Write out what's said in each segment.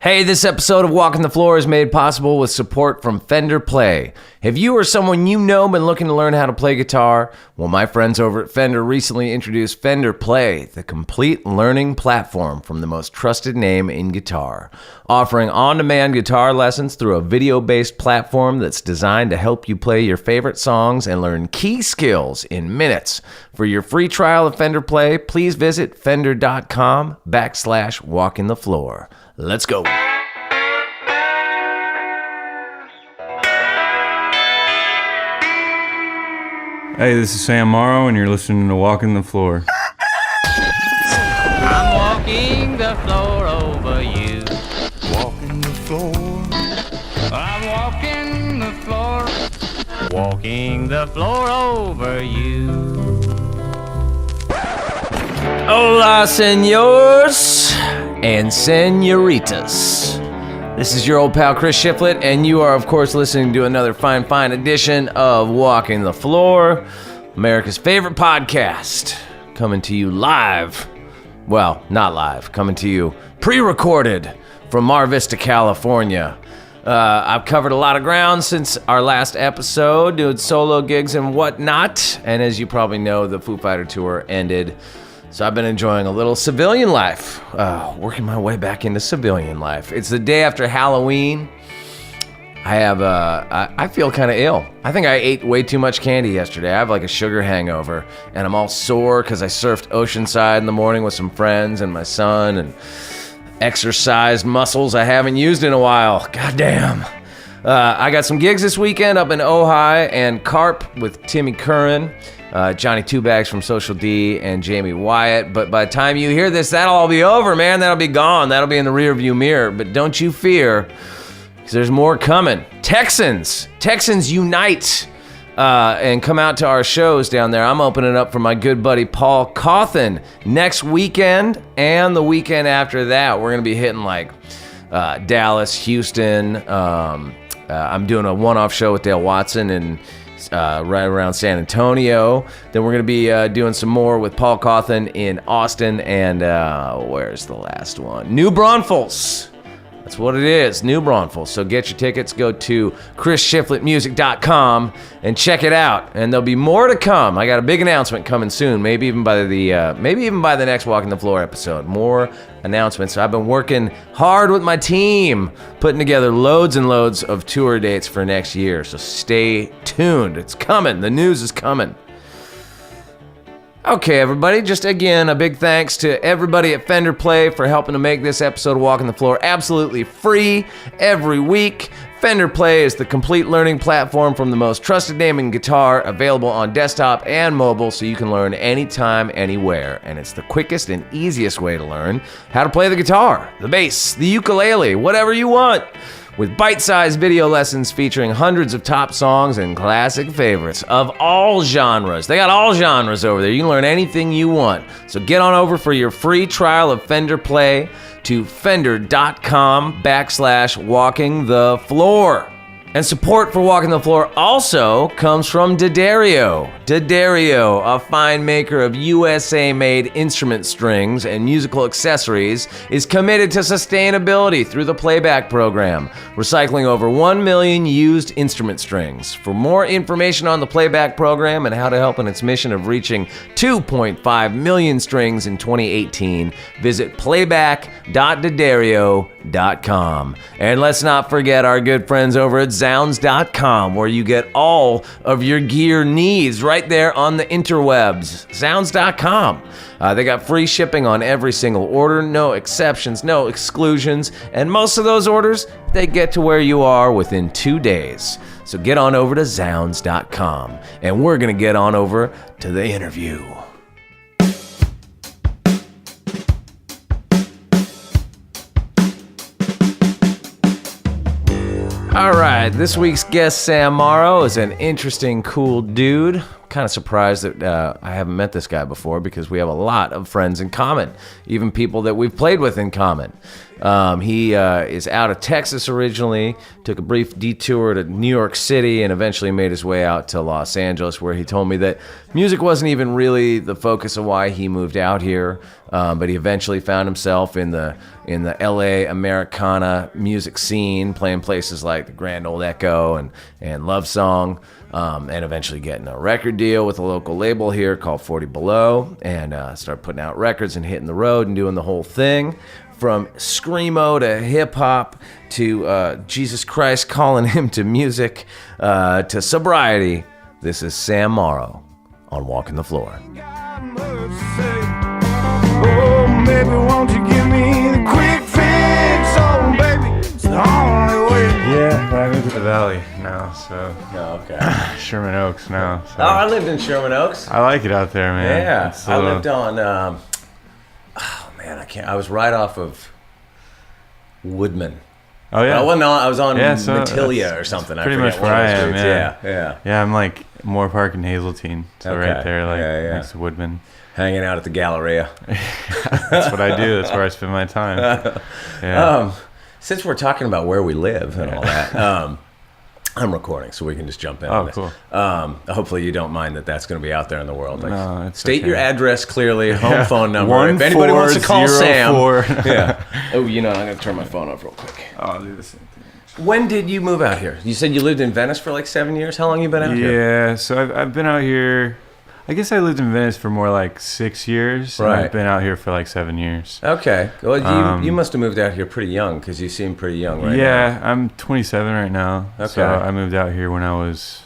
Hey, this episode of Walking the Floor is made possible with support from Fender Play. Have you or someone you know been looking to learn how to play guitar? Well, my friends over at Fender recently introduced Fender Play, the complete learning platform from the most trusted name in guitar. Offering on-demand guitar lessons through a video-based platform that's designed to help you play your favorite songs and learn key skills in minutes. For your free trial of Fender Play, please visit fender.com/walkingthefloor. Let's go. Hey, this is Sam Morrow, and you're listening to Walking the Floor. I'm walking the floor over you. Walking the floor. I'm walking the floor. Walking the floor over you. Hola, senors and senoritas. This is your old pal Chris Shiflett, and you are, of course, listening to another fine edition of Walking the Floor, America's favorite podcast, coming to you live. Well, not live, coming to you pre-recorded from Mar Vista, California. I've covered a lot of ground since our last episode, doing solo gigs and whatnot, and as you probably know, the Foo Fighter tour ended. So I've been enjoying a little civilian life, working my way back into civilian life. It's the day after Halloween. I feel kind of ill. I think I ate way too much candy yesterday. I have like a sugar hangover, and I'm all sore because I surfed Oceanside in the morning with some friends and my son, and exercised muscles I haven't used in a while. Goddamn. I got some gigs this weekend up in Ojai and Carp with Timmy Curran. Johnny Two Bags from Social D, and Jamie Wyatt. But by the time you hear this, that'll all be over, man. That'll be gone. That'll be in the rearview mirror. But don't you fear, because there's more coming. Texans unite and come out to our shows down there. I'm opening up for my good buddy Paul Cauthen next weekend, and the weekend after that, we're going to be hitting like Dallas, Houston. I'm doing a one-off show with Dale Watson and right around San Antonio. Then we're going to be doing some more with Paul Cauthen in Austin, and where's the last one? New Braunfels. That's what it is, New Braunfels. So get your tickets, go to chrisshiflettmusic.com and check it out. And there'll be more to come. I got a big announcement coming soon, maybe even by the next Walking the Floor episode. More announcements. I've been working hard with my team, putting together loads and loads of tour dates for next year. So stay tuned. It's coming. The news is coming. Okay, everybody, just again, a big thanks to everybody at Fender Play for helping to make this episode of Walking the Floor absolutely free every week. Fender Play is the complete learning platform from the most trusted name in guitar, available on desktop and mobile, so you can learn anytime, anywhere. And it's the quickest and easiest way to learn how to play the guitar, the bass, the ukulele, whatever you want. With bite-sized video lessons featuring hundreds of top songs and classic favorites of all genres. They got all genres over there. You can learn anything you want. So get on over for your free trial of Fender Play to fender.com/walkingthefloor. And support for Walking the Floor also comes from D'Addario. D'Addario, a fine maker of USA-made instrument strings and musical accessories, is committed to sustainability through the Playback program, recycling over 1 million used instrument strings. For more information on the Playback program and how to help in its mission of reaching 2.5 million strings in 2018, visit playback.d'addario.com. And let's not forget our good friends over at Zounds.com, where you get all of your gear needs right there on the interwebs. Zounds.com. They got free shipping on every single order, no exceptions, no exclusions, and most of those orders, they get to where you are within 2 days. So get on over to Zounds.com, and we're going to get on over to the interview. All right, this week's guest, Sam Morrow, is an interesting, cool dude. Kind of surprised that I haven't met this guy before, because we have a lot of friends in common, even people that we've played with in common. He is out of Texas originally, took a brief detour to New York City, and eventually made his way out to Los Angeles, where he told me that music wasn't even really the focus of why he moved out here, but he eventually found himself in the LA Americana music scene, playing places like the Grand Ole Echo and Love Song, and eventually getting a record deal with a local label here called 40 Below, and started putting out records and hitting the road and doing the whole thing. From screamo to hip-hop to Jesus Christ calling him to music to sobriety, this is Sam Morrow on Walking the Floor. Oh, baby, won't you give me the quick fix? Oh, baby, it's the only way. Yeah, but I moved to the Valley now, so Oh, okay. Sherman Oaks now. So. Oh, I lived in Sherman Oaks. I like it out there, man. Yeah, It's, I lived on. I was right off of Woodman. Oh yeah. I was on so Matilia that's or something. I pretty forget much one where of I those am. streets. Yeah. Yeah. I'm like Moore Park and Hazeltine, so Okay. right there, like Yeah. next to Woodman. Hanging out at the Galleria. That's what I do. That's where I spend my time. Yeah. Since we're talking about where we live and all that, I'm recording, so we can just jump in. Oh, on this. cool. Hopefully you don't mind that that's going to be out there in the world. Like, No, it's state okay. your address clearly, home phone number. If anybody wants to call 1404. Sam. Yeah. Oh, I'm going to turn my phone off real quick. I'll do the same thing. When did you move out here? You said you lived in Venice for like 7 years. How long you been out here? Yeah, so I've been out here. I guess I lived in Venice for more like 6 years. And Right. I've been out here for like 7 years. Okay. Well, you must have moved out here pretty young because you seem pretty young right now. Yeah, I'm 27 right now. Okay. So I moved out here when I was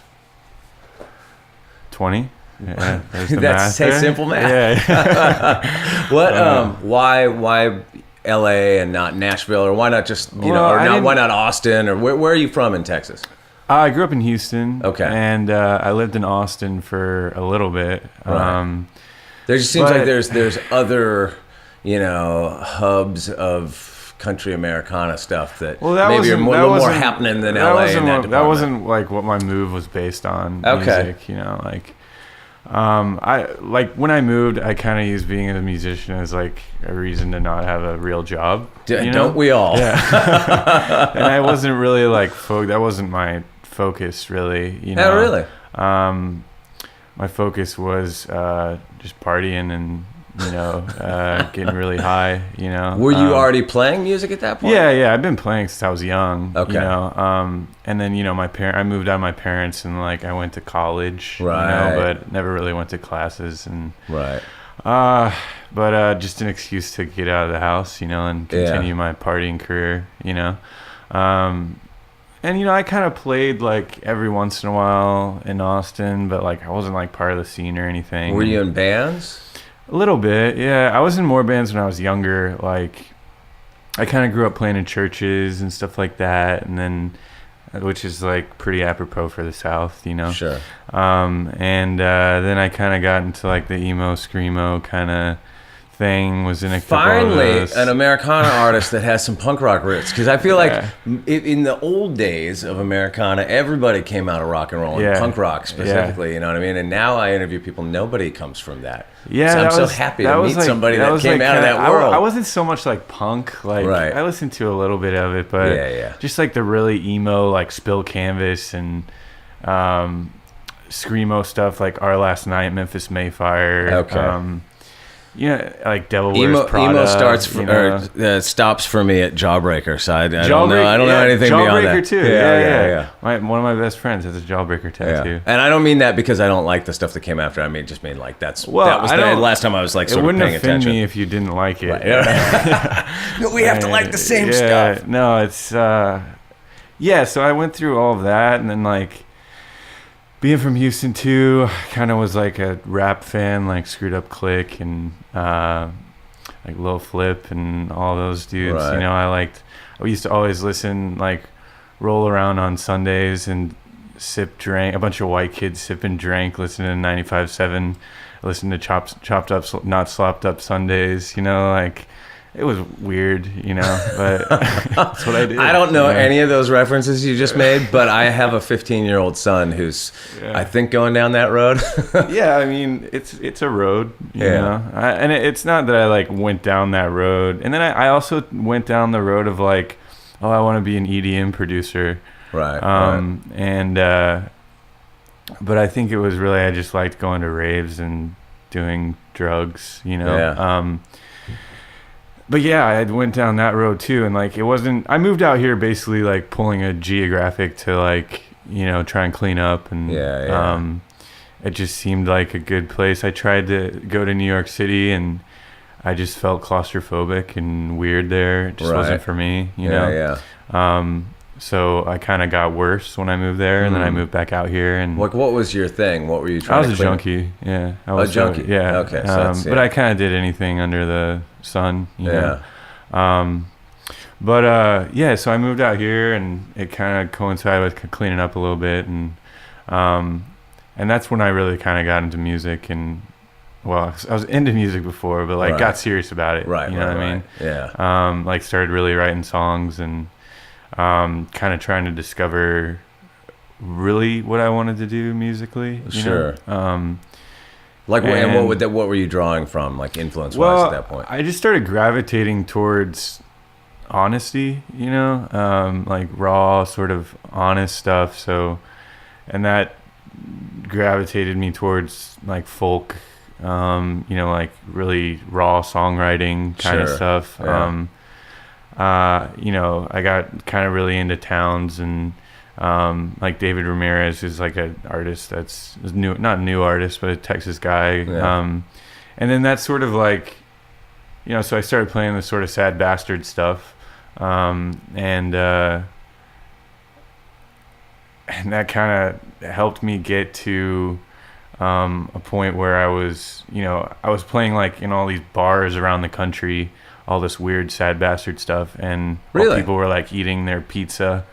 20. Yeah, there's the That's math there. simple math. Yeah. What? Why L.A. and not Nashville, or why not just why not Austin, or where are you from in Texas? I grew up in Houston. Okay. And I lived in Austin for a little bit. Right. There just seems but- like there's other, hubs of country Americana stuff that maybe are a little more happening than LA in that department. That wasn't like what my move was based on. Okay. Music, I like when I moved, I kind of used being a musician as like a reason to not have a real job. Don't we all? Yeah. And I wasn't really like that wasn't my focus really. Oh, really? My focus was just partying and getting really high. Were you already playing music at that point? Yeah. I've been playing since I was young. Okay. And then I moved out of my parents and like I went to college. Right. But never really went to classes and. Right. But just an excuse to get out of the house, and continue my partying career. And I kind of played like every once in a while in Austin, but like I wasn't like part of the scene or anything. Were you in bands? A little bit, yeah. I was in more bands when I was younger. Like, I kind of grew up playing in churches and stuff like that, and then, which is like pretty apropos for the South, Sure. And then I kind of got into like the emo, screamo kind of thing. Was in a couple of Finally, those. an Americana artist that has some punk rock roots. Because I feel like in the old days of Americana, everybody came out of rock and roll, and punk rock specifically, you know what I mean? And now I interview people, nobody comes from that. Yeah, so I'm so happy to meet somebody that came out of that world. I wasn't so much like punk. Like, I listened to a little bit of it, but just like the really emo, like Spill Canvas and screamo stuff, like Our Last Night, Memphis Mayfire. Okay. Like Devil Wears Prada. Emo stops for me at Jawbreaker, so I don't know anything beyond that. Jawbreaker too. Yeah. One of my best friends has a Jawbreaker tattoo. Yeah. And I don't mean that because I don't like the stuff that came after. I mean like that was the last time I was like sort of paying attention. It wouldn't offend me if you didn't like it. Right. No, we have to like the same stuff. No, it's so I went through all of that, and then like being from Houston too, kind of was like a rap fan, like Screwed Up Click and like Lil Flip and all those dudes. Right. I used to always listen, like roll around on Sundays and sip drink, a bunch of white kids sipping drink, listening to 95.7, listen to chopped up, not slopped up Sundays, like it was weird, but that's what I did. I don't know any of those references you just made, but I have a 15-year-old son who's, I think, going down that road. Yeah, I mean, it's a road, you know? And it's not that I, like, went down that road. And then I also went down the road of, like, I want to be an EDM producer. Right. But I think it was really, I just liked going to raves and doing drugs, Yeah. But yeah, I went down that road too, and like it wasn't. I moved out here basically like pulling a geographic to like try and clean up, and it just seemed like a good place. I tried to go to New York City, and I just felt claustrophobic and weird there. It just wasn't for me, you know. So I kind of got worse when I moved there, and then I moved back out here. And like, what was your thing? What were you trying? I was a junkie. Yeah, I was a junkie. Yeah. Okay. So but I kind of did anything under the sun. You know? So I moved out here, and it kind of coincided with cleaning up a little bit, and that's when I really kind of got into music. And well, I was into music before, but like got serious about it. Right. You know what I mean? Yeah. Like started really writing songs and kind of trying to discover really what I wanted to do musically. Sure. Like, and what were you drawing from, like influence-wise at that point? I just started gravitating towards honesty, like raw, sort of honest stuff. So, and that gravitated me towards like folk, like really raw songwriting kind of stuff. Yeah. I got kind of really into Towns, and like David Ramirez is like an artist that's new, not a new artist, but a Texas guy. And then that's sort of like, so I started playing this sort of Sad Bastard stuff, and that kind of helped me get to a point where I was playing like in all these bars around the country, all this weird Sad Bastard stuff, and people were like eating their pizza,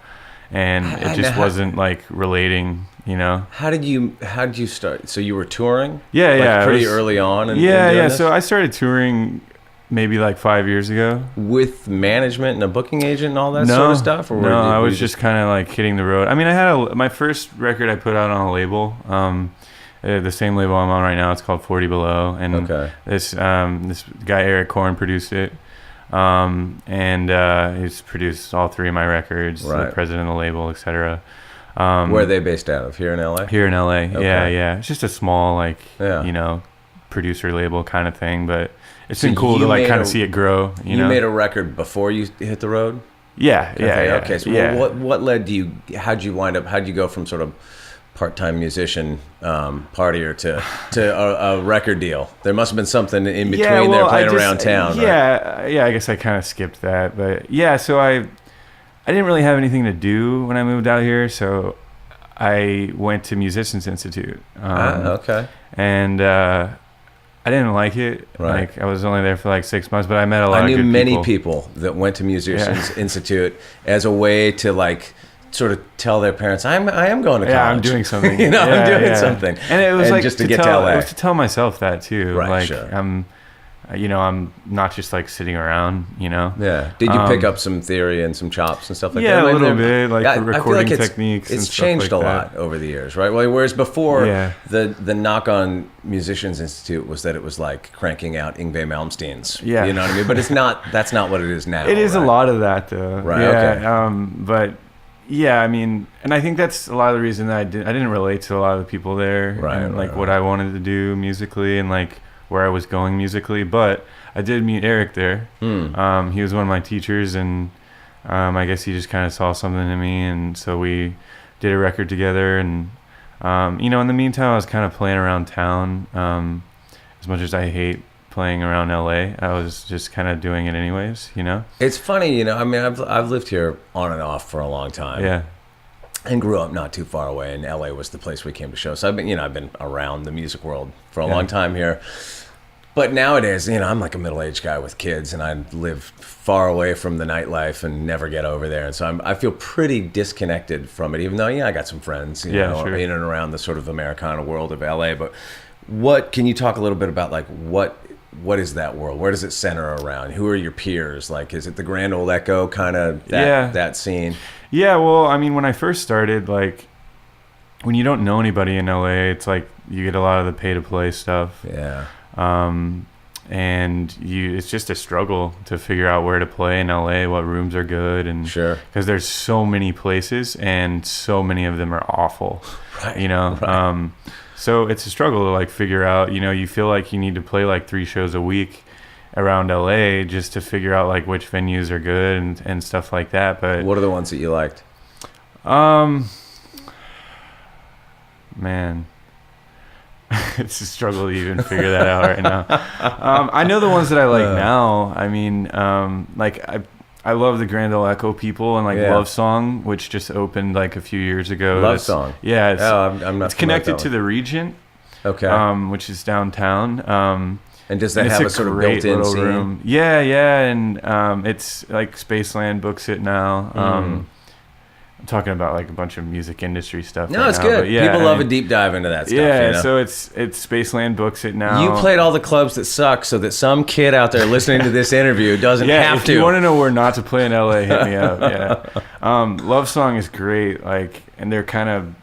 and it just wasn't like relating, How did you start? So you were touring? Yeah, pretty early on. So I started touring maybe like 5 years ago with management and a booking agent and all that sort of stuff. Or I was just kind of like hitting the road. I mean, I had my first record I put out on a label. The same label I'm on right now. It's called 40 Below, and this guy Eric Korn produced it, and he's produced all three of my records. The president of the label, etc. Where are they based out of? Here in LA? Here in LA. Okay. Yeah. It's just a small producer label kind of thing, but it's been cool to like kind of see it grow. You made a record before you hit the road? Yeah. Okay. So what led to you? How'd you go from sort of part-time musician partier to a record deal? There must have been something in between there playing around town. I guess I kind of skipped that, but so I didn't really have anything to do when I moved out here, so I went to Musicians Institute. And I didn't like it. Like I was only there for like 6 months, but I met a lot of good people. I knew many people that went to Musicians Institute as a way to like sort of tell their parents, I am going to college. Yeah, I'm doing something. I'm doing something. And it was like just to get to LA. It was to tell myself that too. Right, like sure. I'm not just like sitting around, Yeah. Did you pick up some theory and some chops and stuff like that? Yeah, a little bit, like recording techniques. It's and changed stuff like a lot over the years, right? Well, whereas before, the knock on Musicians Institute was that it was like cranking out Yngwie Malmsteens. Yeah. You know what I mean? But that's not what it is now. It is a lot of that though. Right. Yeah. Okay. But yeah, I mean, and I think that's a lot of the reason that I didn't relate to a lot of the people there, and like what I wanted to do musically and like where I was going musically. But I did meet Eric there. He was one of my teachers, and I guess he just kind of saw something in me, and so we did a record together. And in the meantime, I was kind of playing around town. As much as I hate playing around LA, I was just kind of doing it anyways, It's funny, I mean, I've lived here on and off for a long time. Yeah. And grew up not too far away, and LA was the place we came to show. So I've been around the music world for a long time here. But nowadays, I'm like a middle-aged guy with kids, and I live far away from the nightlife and never get over there. And so I feel pretty disconnected from it, even though, I got some friends, in and around the sort of Americana world of LA. But can you talk a little bit about like what what is that world? Where does it center around? Who are your peers? Like, is it the Grand Ole Echo kind of that scene? Yeah, well, I mean, when I first started, like, when you don't know anybody in LA, it's like you get a lot of the pay-to-play stuff. Yeah. And it's just a struggle to figure out where to play in LA, what rooms are good, and sure, because there's so many places and so many of them are awful, right? You know, right. So it's a struggle to like figure out. You know, you feel like you need to play like 3 shows a week around LA just to figure out like which venues are good and stuff like that. But what are the ones that you liked? Man. It's a struggle to even figure that out right now. I know the ones that I like now. I mean, like I love the Grand Ole Echo people and like Love Song, which just opened like a few years ago. Love Song. Yeah. I'm not. It's connected to the Regent. Okay. Which is downtown. And does that have a sort of built-in scene? Room. Yeah, and it's like Spaceland books it now. I'm talking about like a bunch of music industry stuff. No, it's good. People love a deep dive into that stuff. Yeah, you know? So it's Spaceland books it now. You played all the clubs that suck, so that some kid out there listening to this interview doesn't have to. If you want to know where not to play in LA, hit me up. Yeah, Love Song is great. Like, and they're kind of.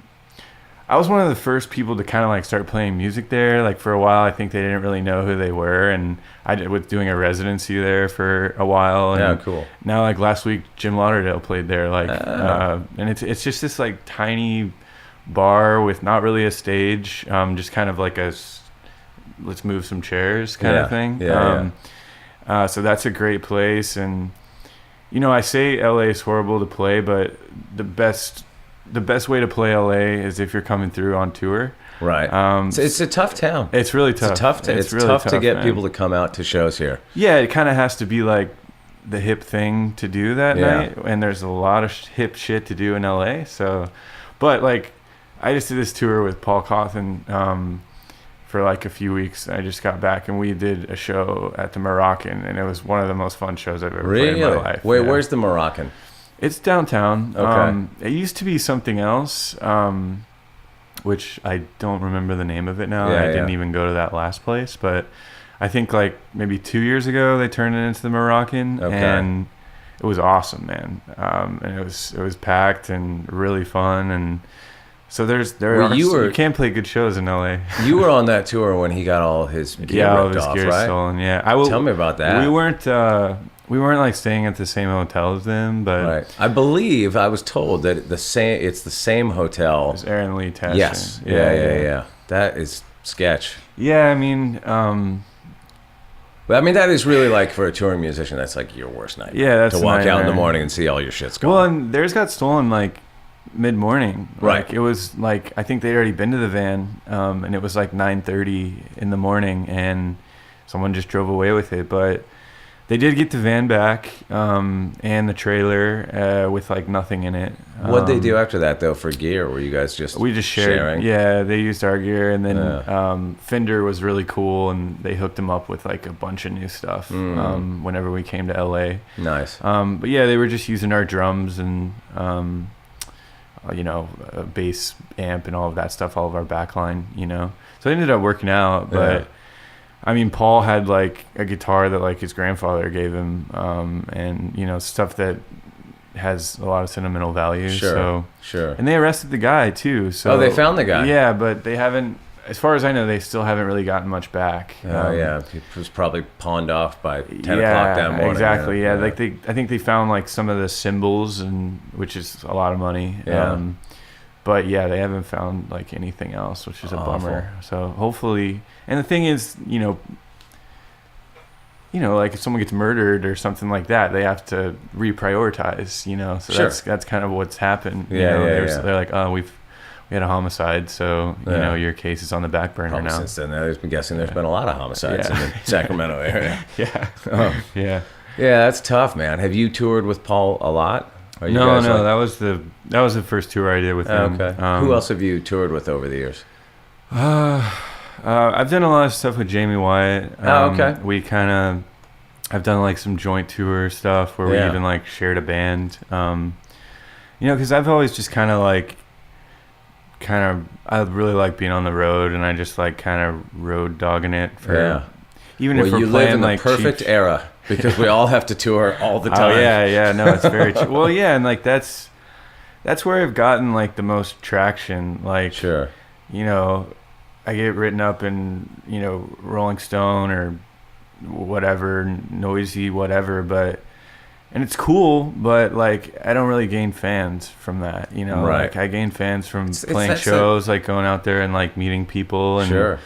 I was one of the first people to kind of like start playing music there. Like for a while, I think they didn't really know who they were, and I was doing a residency there for a while. And yeah, cool. Now, like last week, Jim Lauderdale played there. Like, and it's just this like tiny bar with not really a stage, just kind of like let's move some chairs kind of thing. So that's a great place, and you know, I say LA is horrible to play, but the best way to play LA is if you're coming through on tour. Right. It's a tough town. It's really tough. It's really tough to get people to come out to shows here. Yeah, it kind of has to be like the hip thing to do that night, and there's a lot of hip shit to do in LA. So, but like, I just did this tour with Paul Cawthon for like a few weeks. I just got back, and we did a show at the Moroccan, and it was one of the most fun shows I've ever played in my life. Wait, where's the Moroccan? It's downtown. Okay. It used to be something else, which I don't remember the name of it now. I didn't even go to that last place, but I think like maybe 2 years ago they turned it into the Moroccan, and it was awesome, man. And it was packed and really fun, and so you can't play good shows in LA. You were on that tour when he got all his gear ripped off, right? Stolen. Yeah, tell me about that. We weren't like staying at the same hotel as them, but right. I believe I was told that it's the same hotel. It's Aaron Lee Tashin. Yes. Yeah. That is sketch. Yeah, I mean, that is really like for a touring musician. That's like your worst night. Yeah, that's to walk out in the morning and see all your shit's gone. Well, and theirs got stolen like mid-morning. Right. Like, it was like I think they'd already been to the van, and it was like 9:30 in the morning, and someone just drove away with it, but. They did get the van back, and the trailer with like nothing in it. What'd they do after that though for gear? Were you guys we just shared? Sharing? Yeah, they used our gear, and then Fender was really cool, and they hooked them up with like a bunch of new stuff whenever we came to LA. Nice. But yeah, they were just using our drums and you know, a bass amp and all of that stuff, all of our backline, you know. So it ended up working out, but. Yeah. I mean, Paul had like a guitar that like his grandfather gave him, and you know, stuff that has a lot of sentimental value. Sure. And they arrested the guy too. So they found the guy. Yeah, but they haven't. As far as I know, they still haven't really gotten much back. Yeah, he was probably pawned off by 10 o'clock that morning. Exactly. Yeah, like I think they found like some of the cymbals, and which is a lot of money. Yeah. But yeah, they haven't found like anything else, which is a bummer. So hopefully, and the thing is, you know, like if someone gets murdered or something like that, they have to reprioritize, you know. So that's kind of what's happened. They're like, oh, we had a homicide, so you know your case is on the back burner now. Since then, I've been guessing there's been a lot of homicides in the Sacramento area. Yeah, that's tough, man. Have you toured with Paul a lot? No, that was the first tour I did with him. Okay. Who else have you toured with over the years? I've done a lot of stuff with Jamie Wyatt. Okay. I've done like some joint tour stuff where we even like shared a band. You know, because I've always just I really like being on the road, and I just like kind of road dogging it for. even if Well, we're you playing live in the like perfect cheap, era because we all have to tour all the oh time. yeah, no, it's very true. Well, yeah, and like that's where I've gotten like the most traction. Like, Sure. you know, I get written up in, you know, Rolling Stone or whatever, noisy whatever, and it's cool, but like I don't really gain fans from that, you know. Right. Like I gain fans from It's playing that's shows, like going out there and like meeting people, and Sure.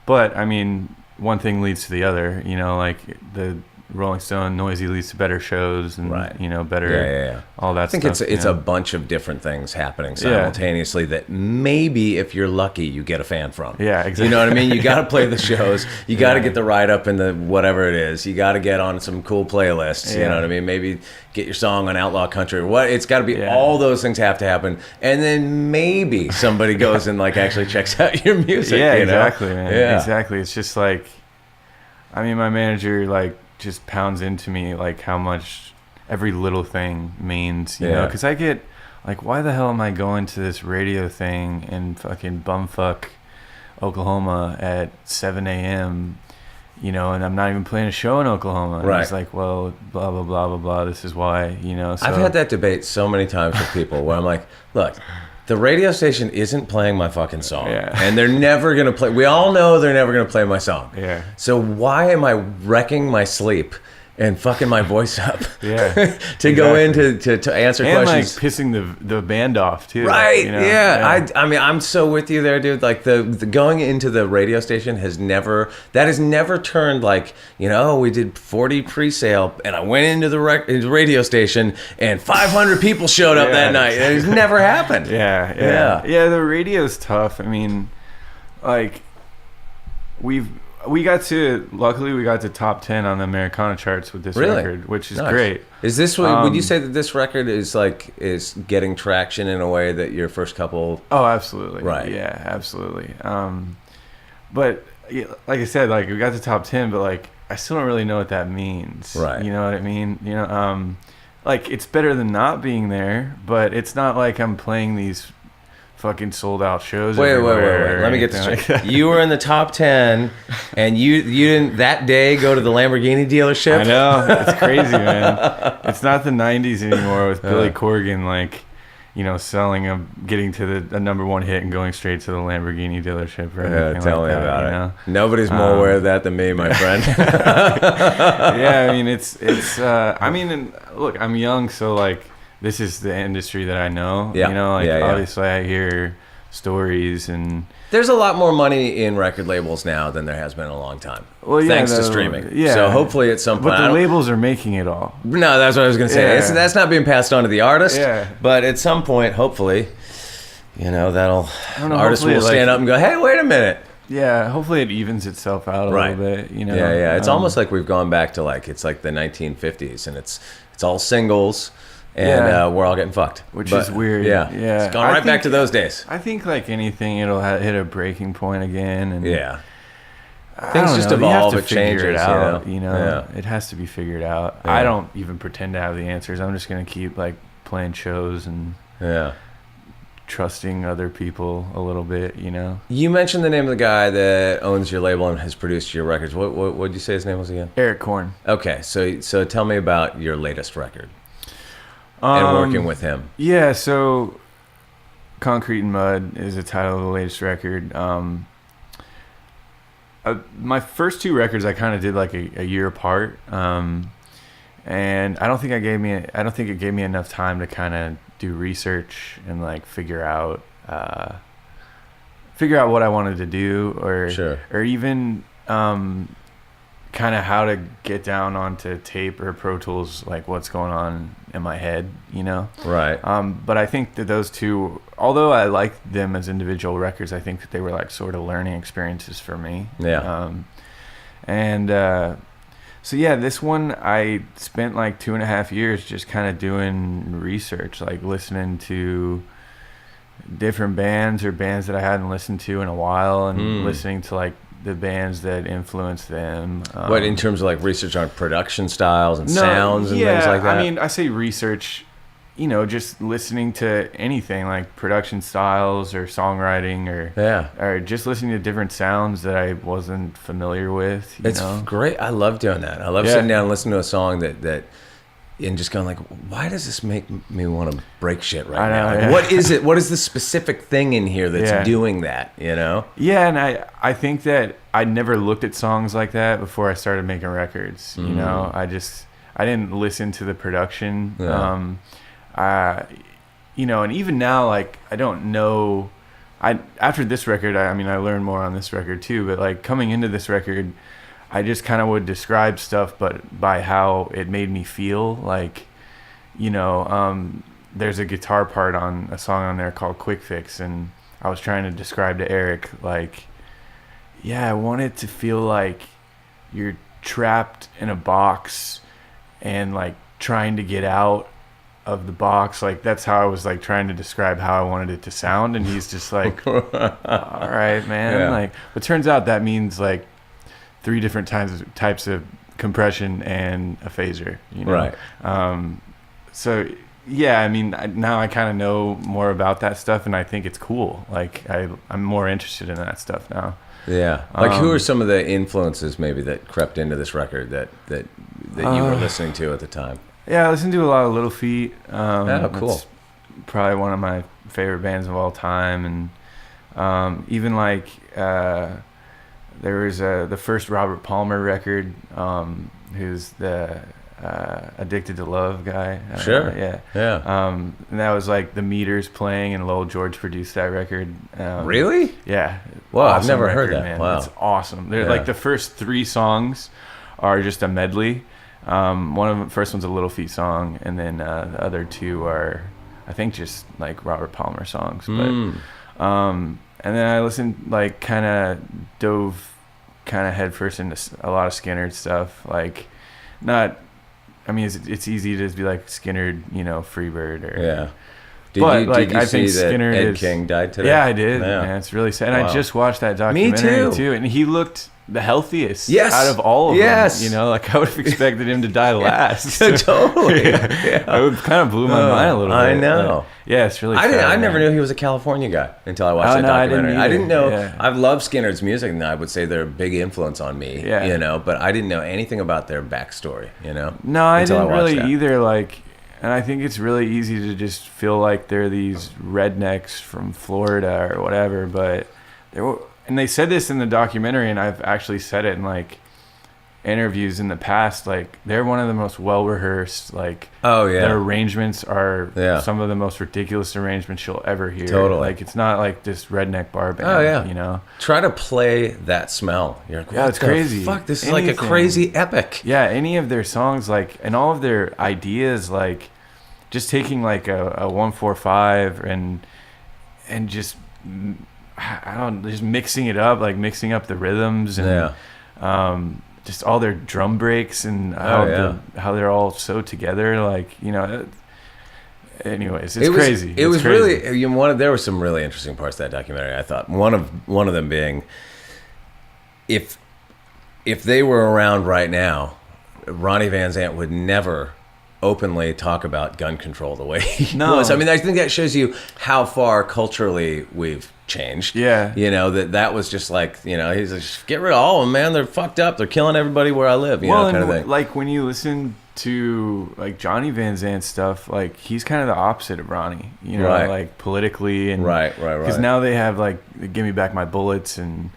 but I mean, one thing leads to the other, you know. Like the Rolling Stone noisy leads to better shows, and Right. you know, better Yeah. all that I think stuff. it's you a know? bunch of different things happening simultaneously that maybe if you're lucky you get a fan from. Yeah, exactly. You know what I mean? You got to play the shows. You got to get the write up in the whatever it is. You got to get on some cool playlists. You Yeah. know what I mean? Maybe get your song on Outlaw Country. What? It's got to be Yeah. all those things have to happen, and then maybe somebody goes and like actually checks out your music. Yeah, you know? exactly, man. Yeah. Exactly. It's just like, I mean, my manager like just pounds into me like how much every little thing means, you know, because I get like, why the hell am I going to this radio thing in fucking bumfuck Oklahoma at 7 a.m., you know, and I'm not even playing a show in Oklahoma. Right. And he's like, well, blah, blah, blah, blah, blah. This is why, you know. So, I've had that debate so many times with people where I'm like, look, the radio station isn't playing my fucking song. Yeah. And they're never going to play. We all know they're never going to play my song. Yeah. So why am I wrecking my sleep and fucking my voice up Yeah. to go in to answer And questions? like pissing the band off too. Right, you know? yeah. I mean, I'm so with you there, dude. Like the going into the radio station has never turned like, you know, we did 40 pre-sale and I went into the radio station and 500 people showed up that night. It's never happened. Yeah. The radio's tough. I mean, like luckily we got to top 10 on the Americana charts with this Really? record, which is Nice. great. Is this what, would you say that this record is getting traction in a way that your first couple? Oh, absolutely. Right. Yeah, absolutely. But yeah, like I said, like we got to top 10, but like I still don't really know what that means. Right. You know what I mean? You know, like it's better than not being there, but it's not like I'm playing these fucking sold out shows. Wait. everywhere or Let me get this anything straight. like that. You were in the top 10, and you didn't that day go to the Lamborghini dealership. I know, it's crazy, man. It's not the '90s anymore with Billy Corgan, like, you know, getting to the number one hit and going straight to the Lamborghini dealership or anything Tell like me that, about you it. know? Nobody's more aware of that than me, my friend. Yeah, I mean, it's. I mean, and look, I'm young, so like, this is the industry that I know. Yeah. You know, like Yeah. obviously I hear stories and. There's a lot more money in record labels now than there has been in a long time. Well, yeah, thanks to streaming. Yeah. So hopefully at some point. But the labels are making it all. No, that's what I was going to say. Yeah. That's not being passed on to the artist. Yeah. But at some point, hopefully, you know, artists hopefully, will stand like- up and go, hey, wait a minute. Yeah, hopefully it evens itself out a Right. little bit. You know. Yeah. It's almost like we've gone back to it's like the 1950s, and it's all singles, and Yeah. we're all getting fucked. Which But, is weird. Yeah. Yeah. It's gone I right back think- to those days. I think like anything, it'll hit a breaking point again. And Yeah. I Things don't just know, you have evolve, to it figure changes, it out, you know. Yeah. It has to be figured out. Yeah. I don't even pretend to have the answers. I'm just gonna keep like playing shows and Yeah. trusting other people a little bit, you know. You mentioned the name of the guy that owns your label and has produced your records. What did you say his name was again? Eric Korn. Okay, so tell me about your latest record and working with him. Yeah, so Concrete and Mud is the title of the latest record. My first two records I kind of did like a year apart, and I don't think it gave me enough time to kind of do research and like figure out what I wanted to do, or even kind of how to get down onto tape or Pro Tools, like what's going on in my head, you know? Right. But I think that those two, although I liked them as individual records, I think that they were like sort of learning experiences for me. Yeah. So yeah, this one I spent like 2.5 years just kind of doing research, like listening to different bands or bands that I hadn't listened to in a while, and listening to like the bands that influenced them. What, in terms of like research on production styles and sounds and things like that? I mean, I say research, just listening to anything like production styles or songwriting or just listening to different sounds that I wasn't familiar with. It's great. I love doing that. I love sitting down and listening to a song that and just going like, why does this make me want to break shit right now? Like, what is it? What is the specific thing in here that's doing that, Yeah, and I think that I never looked at songs like that before I started making records. I didn't listen to the production. And even now, like, I don't know. After this record, I learned more on this record too. But like coming into this record, I just kind of would describe stuff, but by how it made me feel. Like, there's a guitar part on a song on there called "Quick Fix," and I was trying to describe to Eric, like, I want it to feel like you're trapped in a box and like trying to get out of the box. Like, that's how I was like trying to describe how I wanted it to sound, and he's just like, all right, man. Like, but turns out that means like 3 different types of compression and a phaser, right? So now I kind of know more about that stuff, and I think it's cool. Like, I'm more interested in that stuff now. Like, who are some of the influences maybe that crept into this record that you were listening to at the time? I listened to a lot of Little Feat. Cool. It's probably one of my favorite bands of all time. And even like there was the first Robert Palmer record, who's the Addicted to Love guy. Sure. And that was like the Meters playing, and Lowell George produced that record. Really? Yeah. Wow, awesome I've never record, heard that. Man. Wow. It's awesome. They're like the first 3 songs are just a medley. One of the first one's a Little Feat song, and then the other 2 are, I think, just like Robert Palmer songs. But and then I listened, like, dove headfirst into a lot of Skynyrd stuff. Like, it's easy to just be like Skynyrd, Freebird, or Did you I see think that Skynyrd Ed King died today? Yeah, I did. Man, it's really sad. And I just watched that documentary too, and he looked the healthiest out of all of them. Like, I would have expected him to die last. Totally. It kind of blew my mind a little bit. I know. It's really sad. I never knew he was a California guy until I watched that documentary. I didn't know. I've loved Skynyrd's music, and I would say they're a big influence on me. But I didn't know anything about their backstory. No, I didn't really either. Like, and I think it's really easy to just feel like they're these rednecks from Florida or whatever. But and they said this in the documentary, and I've actually said it in like interviews in the past. Like, they're one of the most well rehearsed. Like, their arrangements are some of the most ridiculous arrangements you'll ever hear. Totally. Like, it's not like this redneck bar band. Try to play that smell. You're like, it's crazy. Fuck, this is like a crazy epic. Any of their songs, like, and all of their ideas, like, just taking like a 1-4-5 and just, just mixing it up, like mixing up the rhythms and just all their drum breaks and how they're all so together. Like, anyways, it's crazy. It was crazy. Really there were some really interesting parts of that documentary. I thought one of them being, if they were around right now, Ronnie Van Zant would never openly talk about gun control the way he was. I mean, I think that shows you how far culturally we've changed. That was just like, he's like, get rid of all of them, man. They're fucked up. They're killing everybody where I live. Kind of thing. Like, when you listen to like Johnny Van Zant stuff, like, he's kind of the opposite of Ronnie. Like, politically and right. Because now they have like "Give Me Back My Bullets" and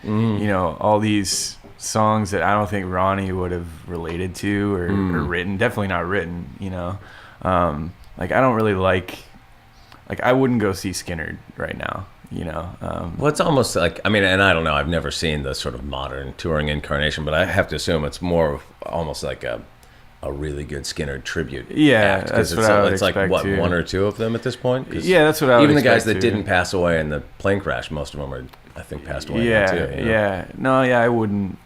all these songs that I don't think Ronnie would have related to or written. Definitely not written. Like, I don't really like I wouldn't go see Skynyrd right now. Well, it's almost like, and I don't know, I've never seen the sort of modern touring incarnation, but I have to assume it's more of almost like a really good Skynyrd tribute act, that's what I would it's expect, like too. 1 or 2 of them at this point. That's what I would even the expect, guys that too. didn't pass away in the plane crash, most of them are, I think, passed away now too. No, I wouldn't.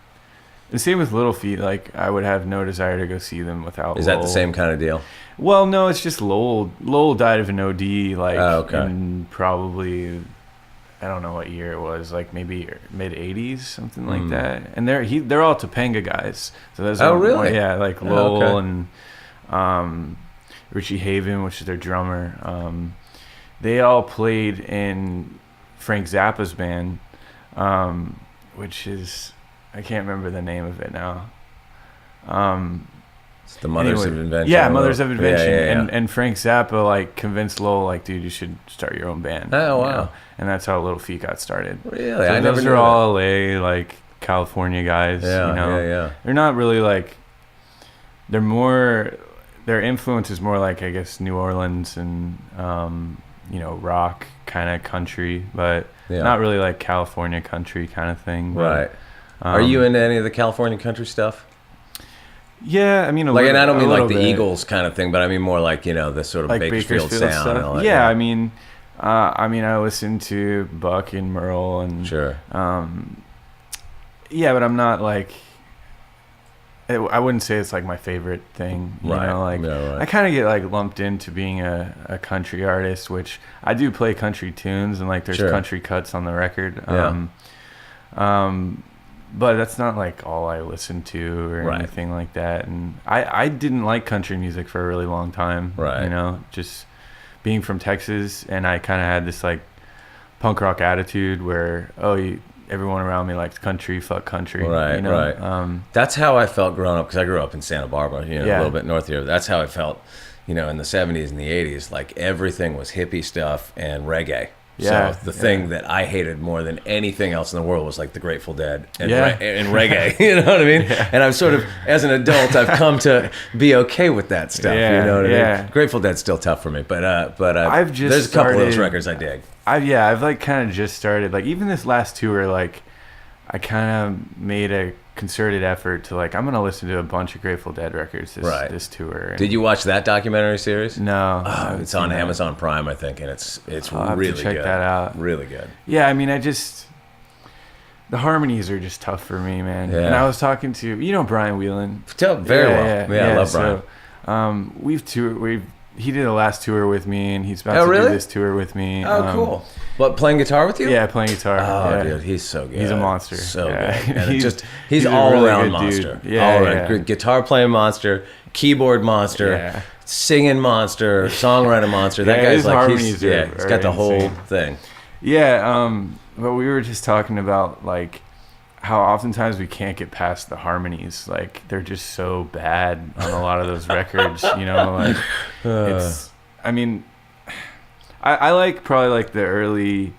And same with Little Feat. Like, I would have no desire to go see them without Is Lowell. that the same kind of deal? Well, no, it's just Lowell. Lowell died of an OD, like, okay. in probably, I don't know what year it was, like maybe mid-'80s, something like that. And they're all Topanga guys. So those really? Like Lowell and Richie Haven, which is their drummer. They all played in Frank Zappa's band, which is, I can't remember the name of it now. It's the Mothers of Invention. Yeah, Mothers of Invention. Yeah. And Frank Zappa like convinced Lowell, like, dude, you should start your own band. Oh, wow. You know? And that's how Little Feat got started. Really? So I never those knew are that. all LA, like California guys. Yeah, you know? yeah. They're not really like, they're more, their influence is more like, I guess, New Orleans and, you know, rock kind of country, but not really like California country kind of thing. But, Right. Are you into any of the California country stuff? Yeah, I mean, and I don't mean like the bit. Eagles kind of thing, but I mean more like, you know, the sort of Like Bakersfield sound. stuff. And all that. Yeah, I mean, I listen to Buck and Merle and Sure. Yeah, but I'm not like, I wouldn't say it's like my favorite thing. You know, like right. I kind of get like lumped into being a country artist, which I do play country tunes and like there's country cuts on the record. But that's not like all I listen to or anything like that. And I didn't like country music for a really long time. Right. You know, just being from Texas, and I kind of had this like punk rock attitude where everyone around me likes country, fuck country. Right, you know? right. That's how I felt growing up, because I grew up in Santa Barbara, you know, a little bit north here. That's how I felt, you know, in the 70s and the 80s. Like everything was hippie stuff and reggae. Yeah, so the thing that I hated more than anything else in the world was like the Grateful Dead and, Yeah. and reggae. You know what I mean? Yeah. And I've sort of, as an adult, I've come to be okay with that stuff. Yeah, you know what I yeah. mean? Grateful Dead's still tough for me, but I've just there's a couple of those started- records I dig. I've like kind of just started, like even this last tour, like I kind of made a concerted effort to like, I'm going to listen to a bunch of Grateful Dead records this tour. And Did you watch that documentary series? No. Oh, it's on Amazon Prime, I think, and it's I'll have really to check good. that out. Really good. Yeah, I mean, the harmonies are just tough for me, man. Yeah. And I was talking to, you know, Brian Whelan. Very well. Yeah, I love Brian. So, we've toured, he did the last tour with me, and he's about to really? do this tour with me. Oh, cool. But playing guitar with you? Yeah, playing guitar. Oh, yeah. dude, he's so good. He's a monster. So Yeah. good. And he's a all really around good monster. dude. Yeah, all around. yeah. Good guitar playing monster, keyboard monster, Yeah. singing monster, songwriter monster. That Yeah, guy's his like harmonies he's are got the whole insane. thing. Yeah, but we were just talking about like how oftentimes we can't get past the harmonies. Like they're just so bad on a lot of those records. You know, like it's. I mean, I like probably like the early.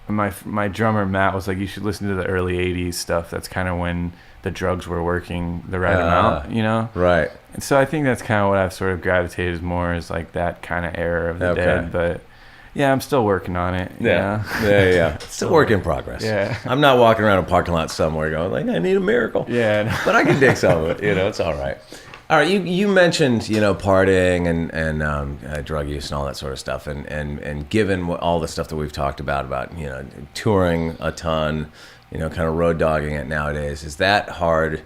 My drummer Matt was like, you should listen to the early '80s stuff. That's kind of when the drugs were working the right amount. You know. Right. And so I think that's kind of what I've sort of gravitated more, is like that kind of era of the Dead. But yeah, I'm still working on it. Yeah. Yeah. Still work in progress. Yeah. I'm not walking around a parking lot somewhere going like, I need a miracle. Yeah. But I can dig some of it. You know, it's all right. All right, you mentioned, you know, partying and drug use and all that sort of stuff, and given all the stuff that we've talked about, you know, touring a ton, you know, kind of road dogging it nowadays, is that hard?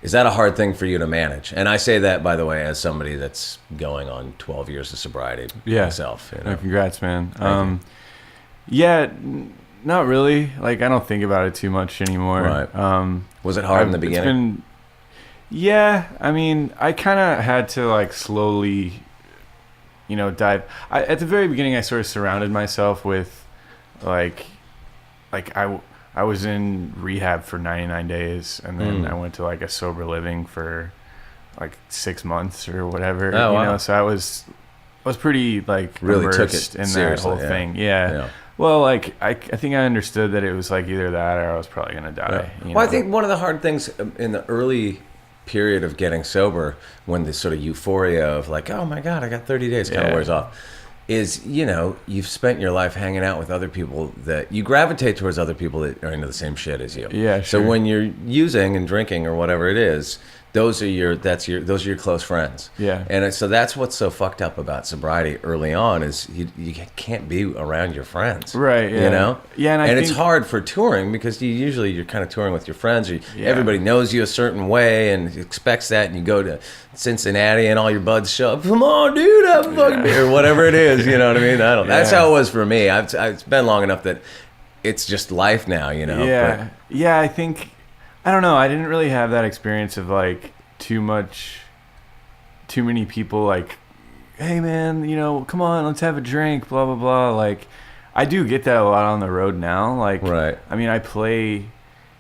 Is that a hard thing for you to manage? And I say that, by the way, as somebody that's going on 12 years of sobriety myself. You know? No, congrats, man. Yeah, not really. Like, I don't think about it too much anymore. Right. Was it hard in the beginning? Yeah, I mean, I kind of had to like slowly, you know, dive. At the very beginning, I sort of surrounded myself with, like I was in rehab for 99 days, and then I went to like a sober living for like 6 months or whatever. Oh, wow. You know, so I was pretty like really immersed took it in seriously, that whole thing. Yeah. Well, like I think I understood that it was like either that or I was probably gonna die. Yeah. You Well, know? I think one of the hard things in the early period of getting sober, when the sort of euphoria of like, oh my God, I got 30 days kind of wears off, is, you know, you've spent your life hanging out with other people that you gravitate towards, other people that are into the same shit as you. Yeah, sure. So when you're using and drinking or whatever it is, those are your close friends. Yeah. And so that's what's so fucked up about sobriety early on, is you can't be around your friends. Right. Yeah. You know? Yeah. And it's hard for touring, because you're kind of touring with your friends. Everybody knows you a certain way and expects that, and you go to Cincinnati and all your buds show up. Come on, dude, have a fucking beer, or whatever it is. You know what I mean? That's how it was for me. It's been long enough that it's just life now. You know. Yeah. Yeah. I think. I don't know. I didn't really have that experience of like too much too many people like, hey man, you know, come on, let's have a drink, blah blah blah. Like, I do get that a lot on the road now. Like, Right. I mean, I play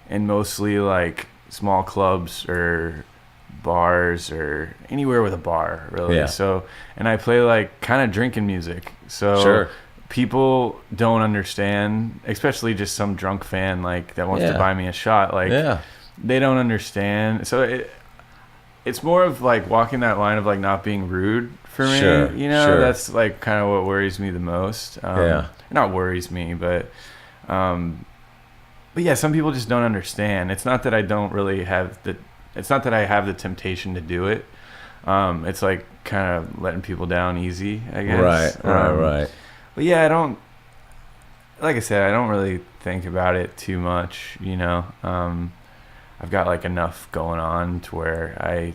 in mostly like small clubs or bars or anywhere with a bar, really. Yeah. So, and I play like kind of drinking music. So Sure. people don't understand, especially just some drunk fan like that wants Yeah. to buy me a shot. Like, Yeah. they don't understand. So it's more of like walking that line of like not being rude for me. Sure, You know, sure. that's like kind of what worries me the most. Yeah. Not worries me, but yeah, some people just don't understand. It's not that I don't really have it's not that I have the temptation to do it. It's like kind of letting people down easy, I guess. Right. But yeah, like I said, I don't really think about it too much, you know. I've got like enough going on to where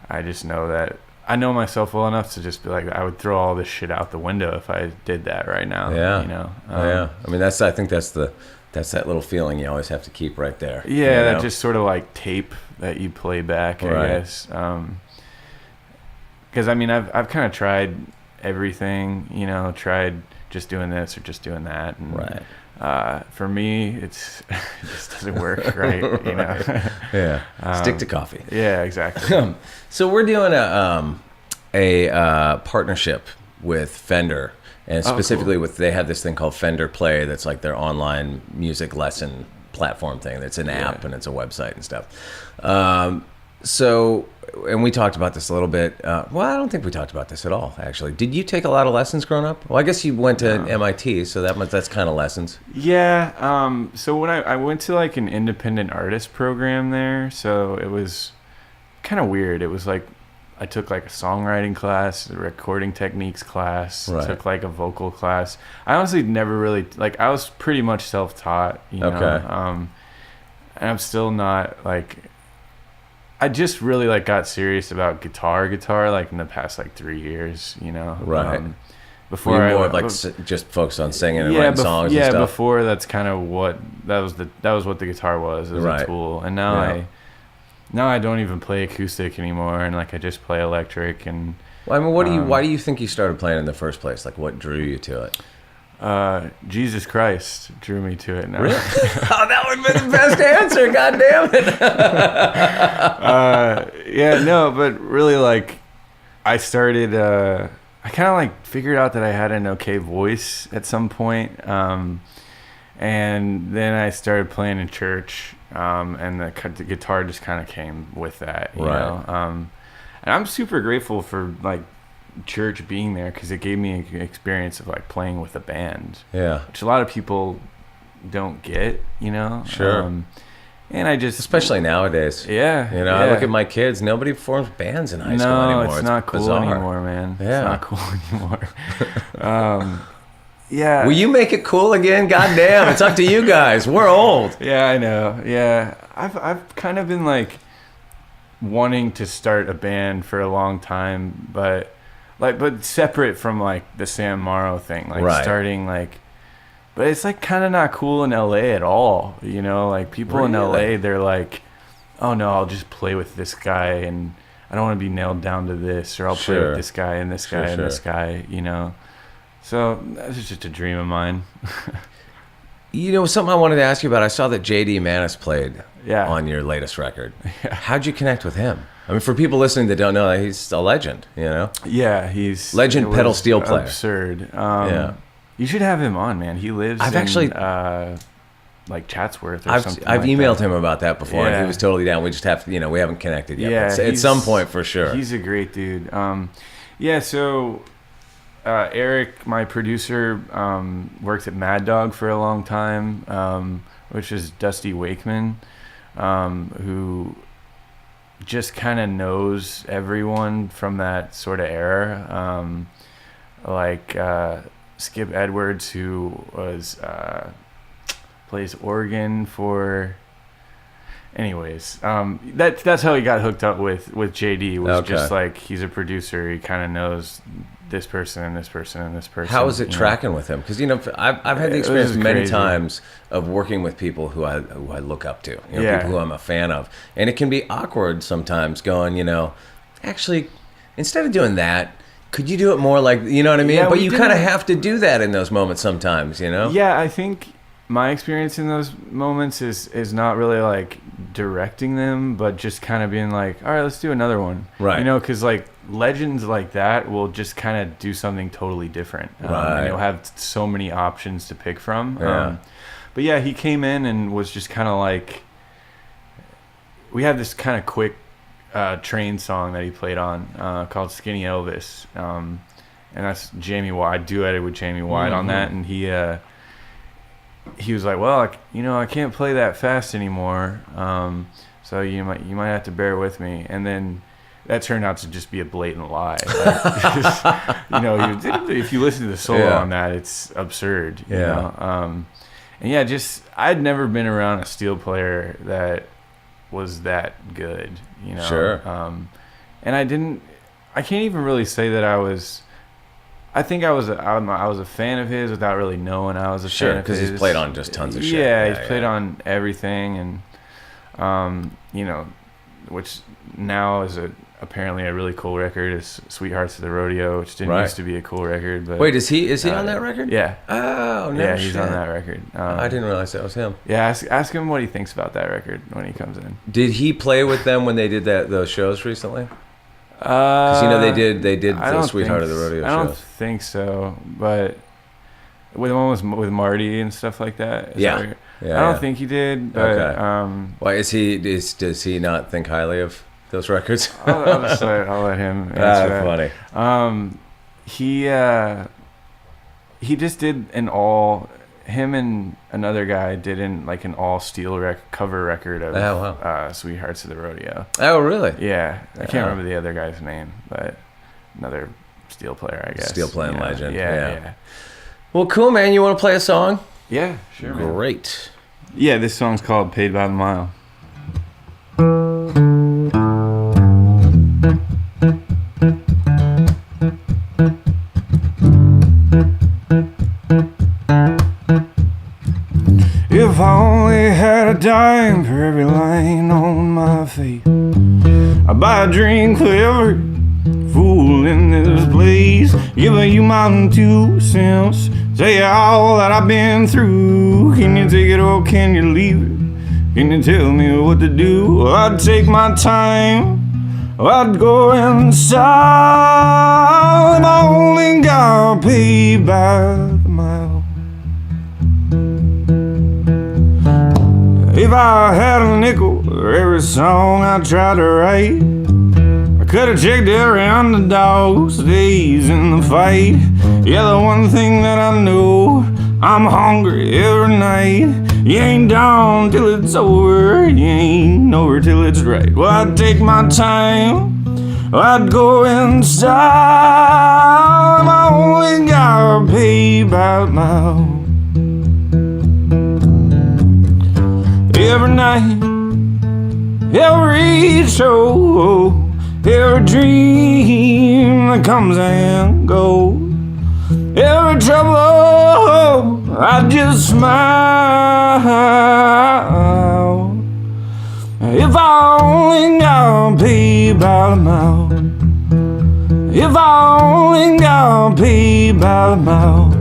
I just know that I know myself well enough to just be like, I would throw all this shit out the window if I did that right now. Yeah. You know. Yeah. I mean, I think that's that little feeling you always have to keep right there. Yeah, you know? that just sort of like tape that you play back, I Right. guess. Because I mean, I've kind of tried everything, you know, tried just doing this or just doing that, and Right. for me, it just doesn't work, right? You know. Yeah. Stick to coffee. Yeah, exactly. So we're doing a partnership with Fender, and specifically cool. they have this thing called Fender Play that's like their online music lesson platform thing. It's an app and it's a website and stuff. So, and we talked about this a little bit. Well, I don't think we talked about this at all, actually. Did you take a lot of lessons growing up? Well, I guess you went to MIT, so that's kind of lessons. Yeah. So when I went to like an independent artist program there, so it was kind of weird. It was like I took like a songwriting class, a recording techniques class, Right. took like a vocal class. I honestly never really like. I was pretty much self-taught, you know. Okay. And I'm still not like. I just really like got serious about guitar like in the past like 3 years, you know. Right. Before Were I you more like just focused on singing and writing songs yeah, and stuff? before that's kind of what that was what the guitar was as Right. a tool, and now I don't even play acoustic anymore, and like I just play electric. And Well, I mean, why do you think you started playing in the first place? Like, what drew you to it? Jesus Christ drew me to it. Now. Really? Oh, that would be the best answer. God damn it. Yeah, no, but really, like, I started. I kind of like figured out that I had an okay voice at some point, and then I started playing in church, and the guitar just kind of came with that, you Right. know. And I'm super grateful for like church being there because it gave me an experience of like playing with a band, Yeah. which a lot of people don't get, you know. Sure. And I just, Especially nowadays. yeah, You know, I look at my kids. Nobody forms bands in high school anymore. No, it's not cool bizarre. anymore, man. Yeah. It's not cool anymore. Yeah. Will you make it cool again? God damn, it's up to you guys. We're old. Yeah, I know. Yeah, I've kind of been like wanting to start a band for a long time, but separate from like the Sam Morrow thing, like Right. starting like. But it's like kind of not cool in LA at all, you know. Like people in Really? LA, they're like, "Oh no, I'll just play with this guy, and I don't want to be nailed down to this, or I'll play Sure. with this guy and this guy and this guy," you know. So that's just a dream of mine. You know, something I wanted to ask you about. I saw that J.D. Manis played Yeah. on your latest record. How'd you connect with him? I mean, for people listening that don't know, he's a legend, you know? Yeah, he's Legend it was pedal steel player. Absurd. Yeah. You should have him on, man. He lives I've in actually- like Chatsworth or I've something. emailed that. him about that before, and he Yeah. was totally down. We just have to, we haven't connected yet. Yeah, but at he's- some point, for sure. He's a great dude. Yeah, so Eric, my producer, worked at Mad Dog for a long time, which is Dusty Wakeman, who just kind of knows everyone from that sort of era. Like Skip Edwards, who was plays organ for. Anyways, that's how he got hooked up with JD. Was Okay. just like he's a producer. He kind of knows this person and this person and this person. How is it you know? tracking with him? Because I've had the It experience was many crazy. times of working with people who I look up to, Yeah. people who I'm a fan of, and it can be awkward sometimes. Going, actually, instead of doing that, could you do it more like, you know what I mean? Yeah, But we you kind of didn't- have to do that in those moments sometimes, you know? Yeah, I think my experience in those moments is not really like directing them, but just kind of being like, all right, let's do another one. Right. You know, because like legends like that will just kind of do something totally different. Right. And you'll have so many options to pick from. Yeah. But yeah, he came in and was just kind of like, we had this kind of quick train song that he played on called Skinny Elvis. And that's Jamie White. I duetted with Jamie White on that. And he was like, well, I can't play that fast anymore. So you might have to bear with me. And then that turned out to just be a blatant lie. Like, if you listen to the solo on that, it's absurd. You know? And yeah, just I'd never been around a steel player that was that good. You know. Sure. And I can't even really say that I was. I think I was a fan of his without really knowing I was a fan of his. Because he's played on just tons of shit. Yeah, he's played on everything, and which now is apparently a really cool record is Sweethearts of the Rodeo, which didn't used to be a cool record. But wait, is he on that record? Yeah. Oh, no yeah, shit. he's on that record. I didn't realize that was him. Yeah, ask him what he thinks about that record when he comes in. Did he play with them when they did those shows recently? Because they did the Sweetheart of the Rodeo shows. I don't think so, but with the one with Marty and stuff like that. I don't think he did. But, okay. Why does he not think highly of those records? I'll let him answer that. Funny. He just did an all. Him and another guy did an all steel cover record of Sweethearts of the Rodeo. Oh, really? Yeah, I can't remember the other guy's name, but another steel player, I guess. Steel playing legend. Yeah. Well, cool, man. You want to play a song? Yeah, sure. Man. Great. Yeah, this song's called "Paid by the Mile." If I only had a dime for every line on my face, I'd buy a drink for every fool in this place. Giving you my 2 cents, say all that I've been through. Can you take it or can you leave it? Can you tell me what to do? Well, I'd take my time, I'd go inside. I only got paid by the mile. If I had a nickel for every song I tried to write, I could have checked every underdog's days in the fight. Yeah, the one thing that I know, I'm hungry every night. You ain't down till it's over, you ain't over till it's right. Well, I'd take my time, I'd go inside. I only got paid by the mile. Every night, every show, every dream that comes and goes, every trouble, I just smile. If I only got paid by the mile, if I only got paid by the mile.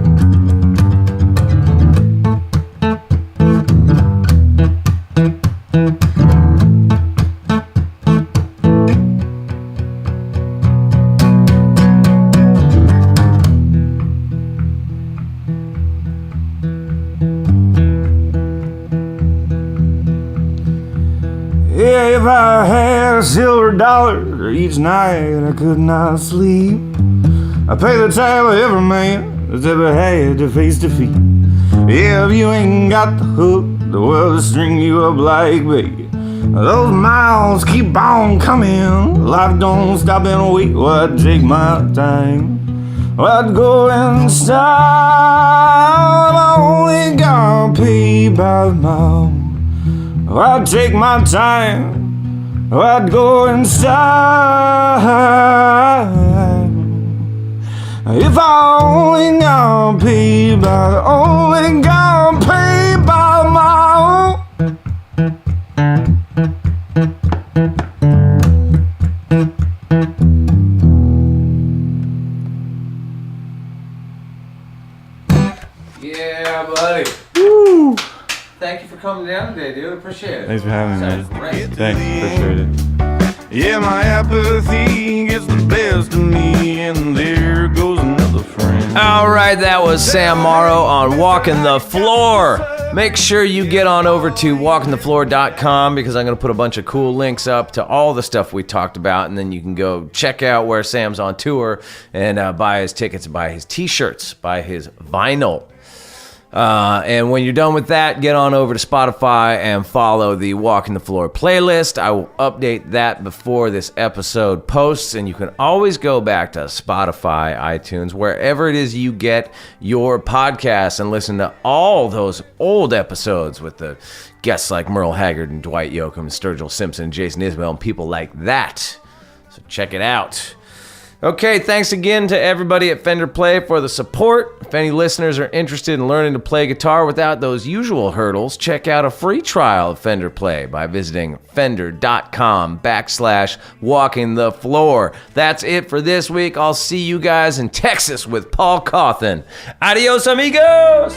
Yeah, if I had a silver dollar each night, I could not sleep. I pay the tab of every man that's ever had to face defeat. Yeah, if you ain't got the hook, the world will string you up like bait. Those miles keep on coming, life don't stop and wait. Well, I'd take my time, well, I'd go inside. I only got paid by the mile. I'd take my time, I'd go inside. If I only got paid by, only got paid by my own. Yeah, buddy. Woo! Thank you for coming down today, dude. Appreciate it. Thanks for having me. Sounds great. Thanks, appreciate it. Yeah, my apathy gets the best of me, and there goes another friend. All right, that was Sam Morrow on Walking the Floor. Make sure you get on over to walkingthefloor.com because I'm going to put a bunch of cool links up to all the stuff we talked about, and then you can go check out where Sam's on tour and buy his tickets, buy his t-shirts, buy his vinyl. And when you're done with that, get on over to Spotify and follow the Walking the Floor playlist. I will update that before this episode posts, and you can always go back to Spotify, iTunes, wherever it is you get your podcasts and listen to all those old episodes with the guests like Merle Haggard and Dwight Yoakam, Sturgill Simpson, Jason Isbell, and people like that. So check it out. Okay, thanks again to everybody at Fender Play for the support. If any listeners are interested in learning to play guitar without those usual hurdles, check out a free trial of Fender Play by visiting fender.com/walkingthefloor. That's it for this week. I'll see you guys in Texas with Paul Cawthon. Adios, amigos!